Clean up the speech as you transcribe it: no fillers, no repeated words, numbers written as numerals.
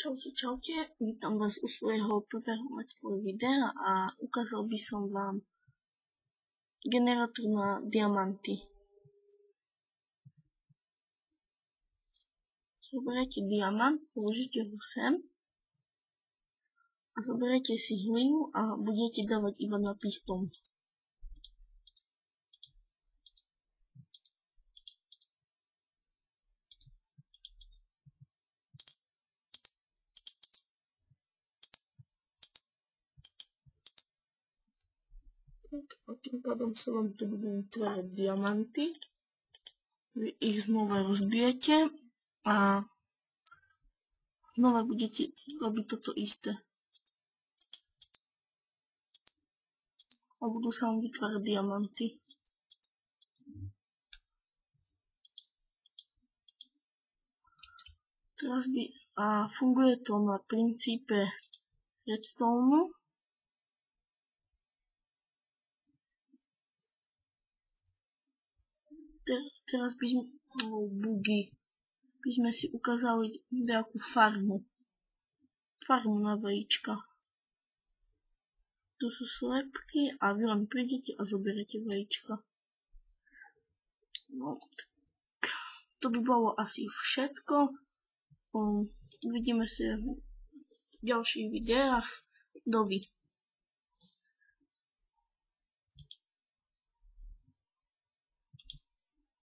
Čaute, vítam vás u svojho prvého let's play videa a ukázal by som vám generátor na diamanty. Zoberiete diamant, položíte ho sem a zoberiete si hlinu a budete dávať iba na pistón. A tým pádom sa vám tu budú vytvárať diamanty. Vy ich znova rozbijete a znova budete robiť toto isté. A budú sa vám vytvárať diamanty. Teraz funguje to na princípe redstone. Teraz by sme si ukázali nejakú farmu na vajíčka. Tu sú slepky a vy len prídete a zoberete vajíčka. No, to by bolo asi všetko. Uvidíme sa v ďalších videách. Dovi.